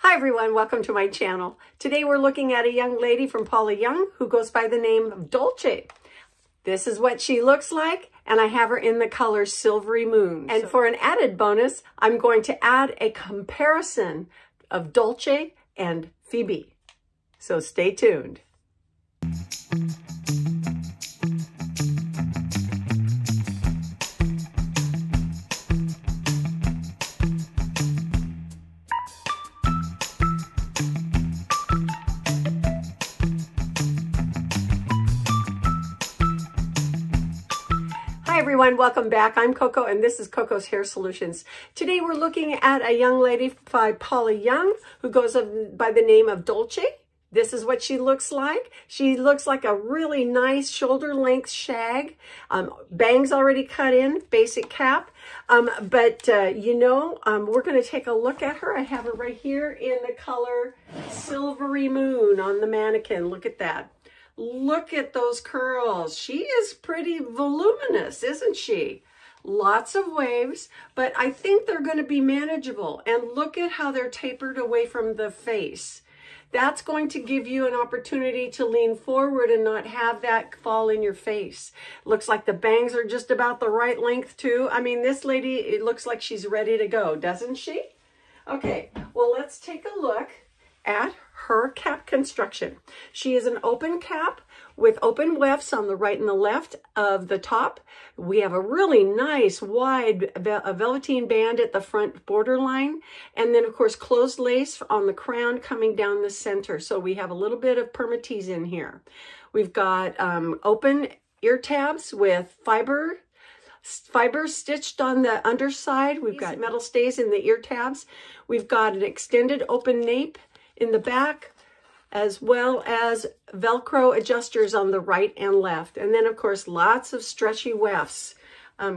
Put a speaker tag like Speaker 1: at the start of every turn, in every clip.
Speaker 1: Hi everyone, welcome to my channel. Today we're looking at a young lady from Paula Young who goes by the name of DOLCE. This is what she looks like, and I have her in the color Silvery Moon. And for an added bonus, I'm going to add a comparison of DOLCE and PHOEBE. So stay tuned. Hi everyone, welcome back. I'm Coco and this is Coco's Hair Solutions. Today we're looking at a young lady by Paula Young who goes by the name of DOLCE. This is what she looks like. She looks like a really nice shoulder length shag. Bangs already cut in, basic cap. We're going to take a look at her. I have her right here in the color Silvery Moon on the mannequin. Look at that. Look at those curls. She is pretty voluminous, isn't she? Lots of waves, but I think they're going to be manageable. And look at how they're tapered away from the face. That's going to give you an opportunity to lean forward and not have that fall in your face. Looks like the bangs are just about the right length too. I mean, this lady, it looks like she's ready to go, doesn't she? Okay, well, let's take a look at her cap construction. She is an open cap with open wefts on the right and the left of the top. We have a really nice wide velveteen band at the front borderline, and then of course closed lace on the crown coming down the center. So we have a little bit of permatease in here. We've got open ear tabs with fiber stitched on the underside. We've got metal stays in the ear tabs. We've got an extended open nape in the back, as well as Velcro adjusters on the right and left. And then of course, lots of stretchy wefts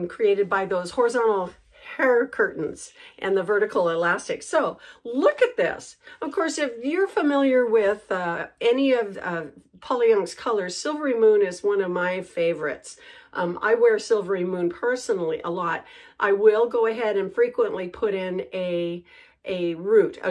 Speaker 1: created by those horizontal hair curtains and the vertical elastic. So look at this. Of course, if you're familiar with any of Paula Young's colors, Silvery Moon is one of my favorites. I wear Silvery Moon personally a lot. I will go ahead and frequently put in a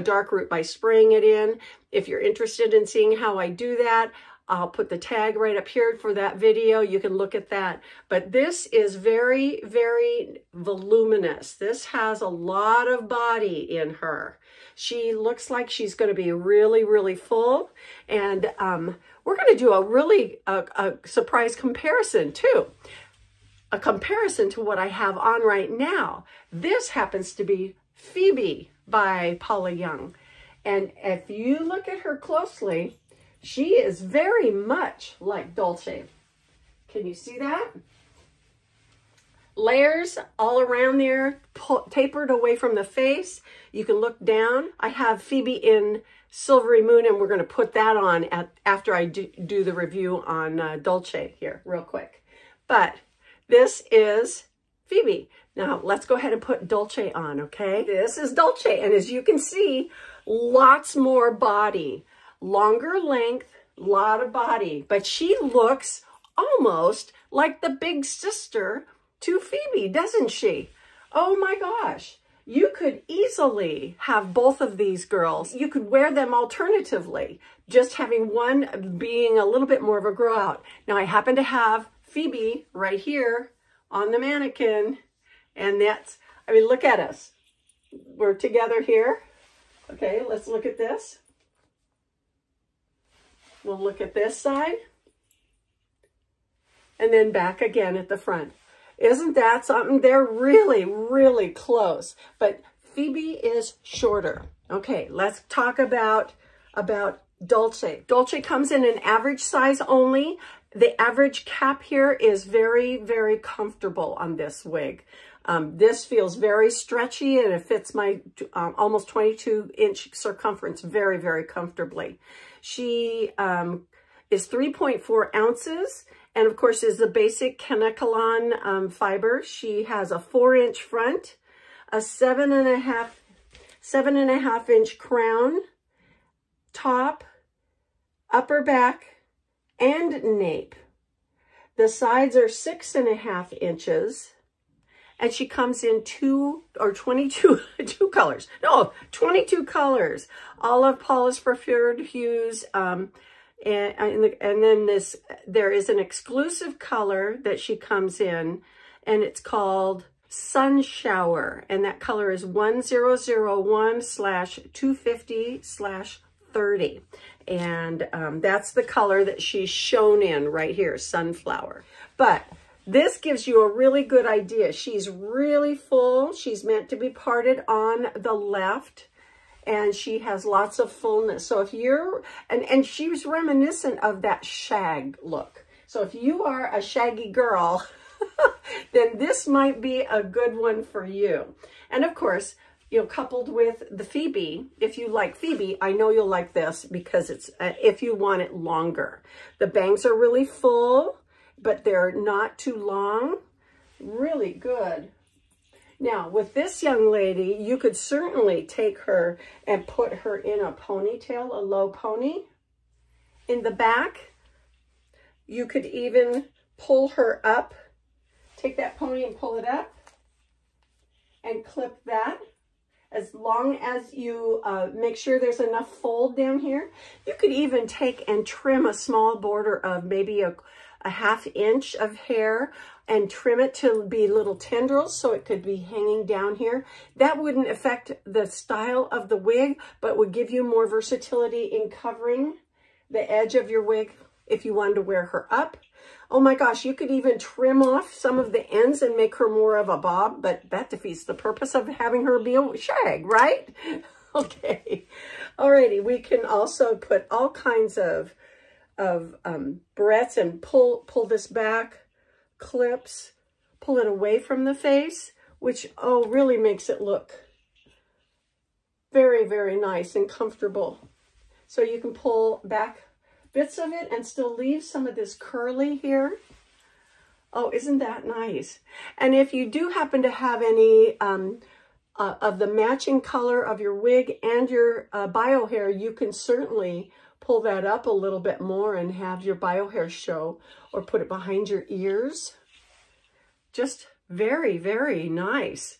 Speaker 1: dark root by spraying it in. If you're interested in seeing how I do that, I'll put the tag right up here for that video. You can look at that. But this is very, very voluminous. This has a lot of body in her. She looks like she's going to be really, really full. And we're going to do a surprise comparison too. A comparison to what I have on right now. This happens to be PHOEBE by Paula Young. And if you look at her closely, she is very much like DOLCE. Can you see that? Layers all around there, tapered away from the face. You can look down. I have PHOEBE in Silvery Moon, and we're going to put that on after I do the review on DOLCE here real quick. But this is PHOEBE. Now, let's go ahead and put DOLCE on, okay? This is DOLCE, and as you can see, lots more body. Longer length, lot of body. But she looks almost like the big sister to PHOEBE, doesn't she? Oh my gosh. You could easily have both of these girls. You could wear them alternatively, just having one being a little bit more of a grow out. Now, I happen to have PHOEBE right here on the mannequin. And that's, I mean, look at us. We're together here. Okay, let's look at this. We'll look at this side. And then back again at the front. Isn't that something? They're really, really close. But PHOEBE is shorter. Okay, let's talk about DOLCE. DOLCE comes in an average size only. The average cap here is very, very comfortable on this wig. This feels very stretchy, and it fits my almost 22-inch circumference very, very comfortably. She is 3.4 ounces, and of course is the basic Ear-to-Collarbone fiber. She has a 4-inch front, a 7.5-inch crown, top, upper back, and nape. The sides are 6.5 inches. And she comes in 22 colors. No, 22 colors. All of Paula's preferred hues. And then there is an exclusive color that she comes in, and it's called Sunshower. And that color is 1001/250/30. And that's the color that she's shown in right here, Sunflower. But this gives you a really good idea. She's really full. She's meant to be parted on the left, and she has lots of fullness. So if you're, and she's reminiscent of that shag look. So if you are a shaggy girl, then this might be a good one for you. And of course, you know, coupled with the Phoebe, if you like Phoebe, I know you'll like this because it's, if you want it longer. The bangs are really full, but they're not too long. Really good. Now, with this young lady, you could certainly take her and put her in a ponytail, a low pony in the back. You could even pull her up. Take that pony and pull it up and clip that. As long as you make sure there's enough fold down here. You could even take and trim a small border of maybe a ½ inch of hair and trim it to be little tendrils so it could be hanging down here. That wouldn't affect the style of the wig, but would give you more versatility in covering the edge of your wig if you wanted to wear her up. Oh my gosh, you could even trim off some of the ends and make her more of a bob, but that defeats the purpose of having her be a shag, right? Okay. Alrighty, we can also put all kinds of barrettes and pull this back, clips, pull it away from the face, which, oh, really makes it look very, very nice and comfortable. So you can pull back bits of it and still leave some of this curly here. Oh, isn't that nice? And if you do happen to have any of the matching color of your wig and your bio hair, you can certainly pull that up a little bit more and have your bio hair show, or put it behind your ears. Just very, very nice.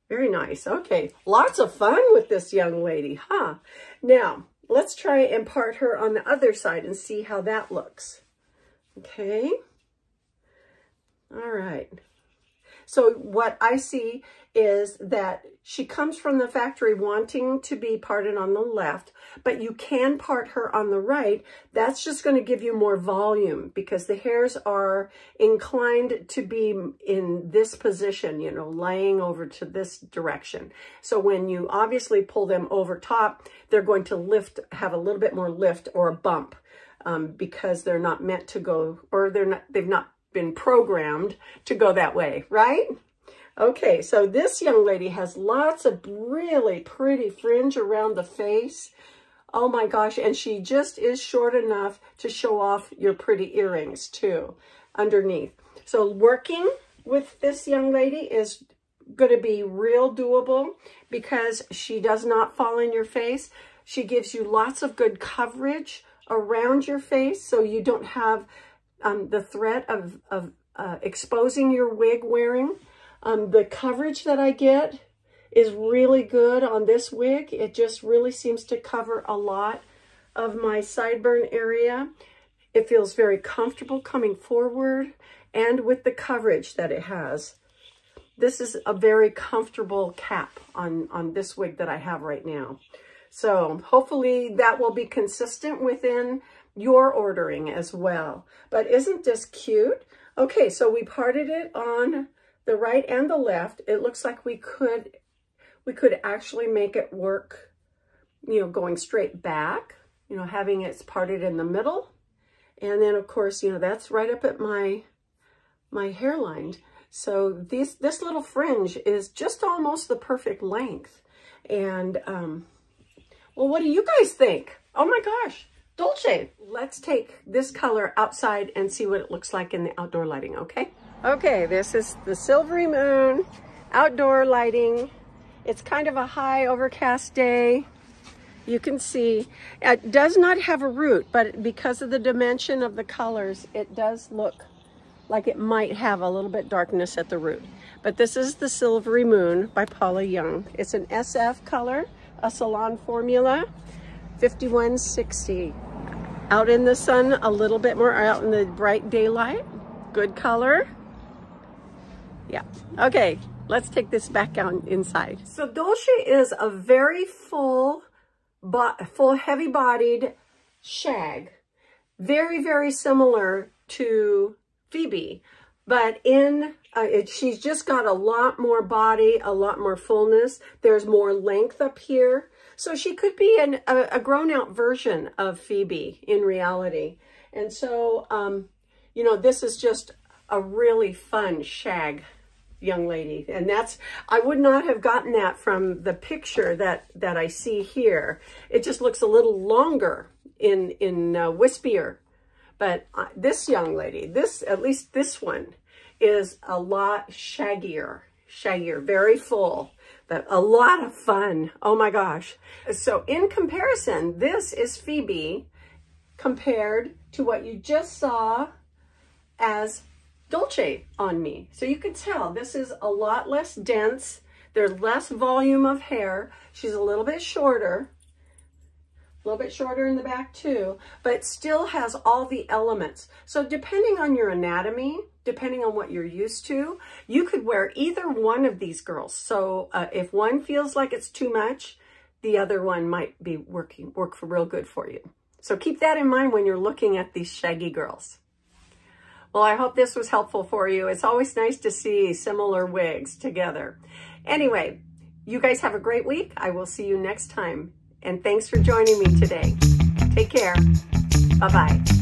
Speaker 1: Very nice. Okay, lots of fun with this young lady, huh? Now, let's try and part her on the other side and see how that looks. Okay. All right. So what I see is that she comes from the factory wanting to be parted on the left, but you can part her on the right. That's just going to give you more volume because the hairs are inclined to be in this position, you know, laying over to this direction. So when you obviously pull them over top, they're going to lift, have a little bit more lift or a bump because they're not meant to go, or they've not been programmed to go that way, right? Okay, so this young lady has lots of really pretty fringe around the face. Oh my gosh, and she just is short enough to show off your pretty earrings too underneath. So working with this young lady is going to be real doable because she does not fall in your face. She gives you lots of good coverage around your face so you don't have the threat of exposing your wig wearing. The coverage that I get is really good on this wig. It just really seems to cover a lot of my sideburn area. It feels very comfortable coming forward, and with the coverage that it has. This is a very comfortable cap on this wig that I have right now. So hopefully that will be consistent within your ordering as well. But isn't this cute? Okay, so we parted it on the right and the left. It looks like we could actually make it work, you know, going straight back, you know, having it parted in the middle. And then of course, you know, that's right up at my hairline. So this little fringe is just almost the perfect length. And, well, what do you guys think? Oh my gosh, Dolce. Let's take this color outside and see what it looks like in the outdoor lighting, okay? Okay, this is the Silvery Moon, outdoor lighting. It's kind of a high overcast day. You can see it does not have a root, but because of the dimension of the colors, it does look like it might have a little bit darkness at the root. But this is the Silvery Moon by Paula Young. It's an SF color, a salon formula, 5160. Out in the sun a little bit more, out in the bright daylight. Good color. Yeah, okay, let's take this back out inside. So Dolce is a very full heavy-bodied shag. Very, very similar to Phoebe, but she's just got a lot more body, a lot more fullness. There's more length up here. So she could be a grown-out version of Phoebe in reality. And so, you know, this is just a really fun shag young lady. And I would not have gotten that from the picture that I see here. It just looks a little longer in wispier. But this young lady, at least this one, is a lot shaggier, very full, but a lot of fun. Oh my gosh. So in comparison, this is Phoebe compared to what you just saw as Dolce on me. So you could tell this is a lot less dense. There's less volume of hair. She's a little bit shorter in the back too, but still has all the elements. So depending on your anatomy, depending on what you're used to, you could wear either one of these girls. So if one feels like it's too much, the other one might be work real good for you. So keep that in mind when you're looking at these shaggy girls. Well, I hope this was helpful for you. It's always nice to see similar wigs together. Anyway, you guys have a great week. I will see you next time. And thanks for joining me today. Take care. Bye-bye.